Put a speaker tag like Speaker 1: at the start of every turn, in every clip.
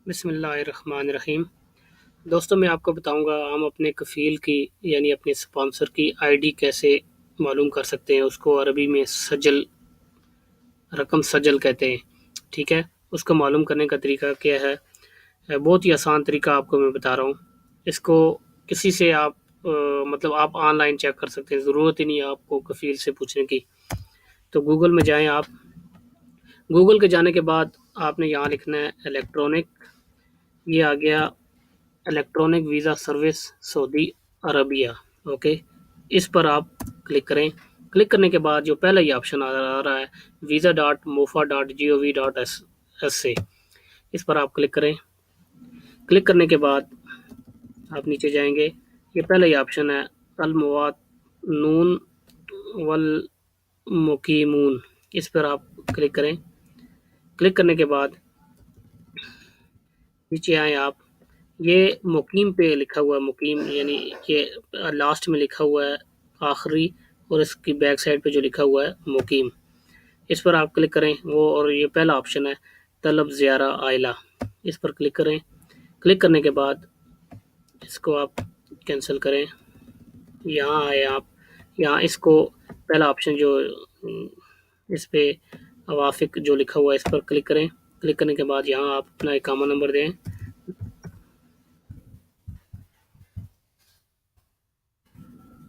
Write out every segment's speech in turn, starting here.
Speaker 1: بسم اللہ الرحمن الرحیم۔ دوستوں میں آپ کو بتاؤں گا ہم اپنے کفیل کی یعنی اپنے سپانسر کی آئی ڈی کیسے معلوم کر سکتے ہیں۔ اس کو عربی میں سجل، رقم سجل کہتے ہیں، ٹھیک ہے۔ اس کو معلوم کرنے کا طریقہ کیا ہے؟ بہت ہی آسان طریقہ آپ کو میں بتا رہا ہوں۔ اس کو کسی سے آپ مطلب آپ آن لائن چیک کر سکتے ہیں، ضرورت ہی نہیں ہے آپ کو کفیل سے پوچھنے کی۔ تو گوگل میں جائیں آپ، گوگل کے جانے کے بعد آپ نے یہاں لکھنا ہے الیکٹرانک، یہ آ گیا الیکٹرانک ویزا سروس سعودی عربیہ، اوکے۔ اس پر آپ کلک کریں۔ کلک کرنے کے بعد جو پہلا ہی آپشن آ رہا ہے visa.mofa.gov.sa، اس پر آپ کلک کریں۔ کلک کرنے کے بعد آپ نیچے جائیں گے، یہ پہلا ہی آپشن ہے المواطنون والمقیمون، اس پر آپ کلک کریں۔ کلک کرنے کے بعد نیچے آئیں آپ، یہ مقیم پہ لکھا ہوا ہے، مقیم یعنی یہ لاسٹ میں لکھا ہوا ہے آخری، اور اس کی بیک سائڈ پہ جو لکھا ہوا ہے مقیم، اس پر آپ کلک کریں وہ، اور یہ پہلا آپشن ہے طلب زیارہ عائلہ، اس پر کلک کریں۔ کلک کرنے کے بعد اس کو آپ کینسل کریں۔ یہاں آئے آپ، یہاں اس کو پہلا آپشن جو اس پہ اوافق جو لکھا ہوا ہے اس پر کلک کریں۔ کلک کرنے کے بعد یہاں آپ اپنا اقامہ نمبر دیں،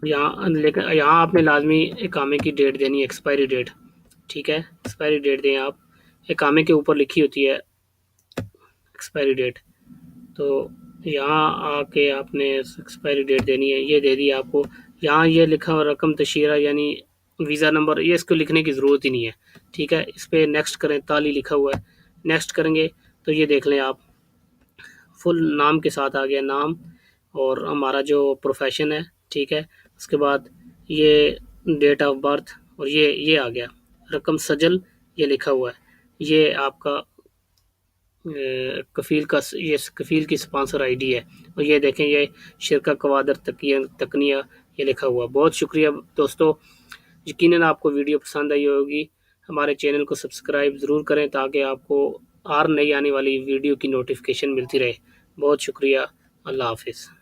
Speaker 1: یہاں آپ نے لازمی اقامے کی ڈیٹ دینی ہے، ایکسپائری ڈیٹ، ٹھیک ہے۔ ایکسپائری ڈیٹ دیں آپ، اقامے کے اوپر لکھی ہوتی ہے ایکسپائری ڈیٹ، تو یہاں آ کے آپ نے ایکسپائری ڈیٹ دینی ہے، یہ دے دی آپ کو۔ یہاں یہ لکھا ہوا رقم تشیرہ یعنی ویزا نمبر، یہ اس کو لکھنے کی ضرورت ہی نہیں ہے، ٹھیک ہے۔ اس پہ نیکسٹ کریں، تالی لکھا ہوا ہے، نیکسٹ کریں گے تو یہ دیکھ لیں آپ فل نام کے ساتھ آ گیا نام اور ہمارا جو پروفیشن ہے، ٹھیک ہے۔ اس کے بعد یہ ڈیٹ آف برتھ، اور یہ آ گیا رقم سجل، یہ لکھا ہوا ہے، یہ آپ کا کفیل کا، یہ کفیل کی سپانسر آئی ڈی ہے، اور یہ دیکھیں یہ شرکہ کوادر تکنیہ یہ لکھا ہوا۔ بہت شکریہ دوستو، یقیناً آپ کو ویڈیو پسند آئی ہوگی۔ ہمارے چینل کو سبسکرائب ضرور کریں تاکہ آپ کو ہر نئی آنے والی ویڈیو کی نوٹیفیکیشن ملتی رہے۔ بہت شکریہ، اللہ حافظ۔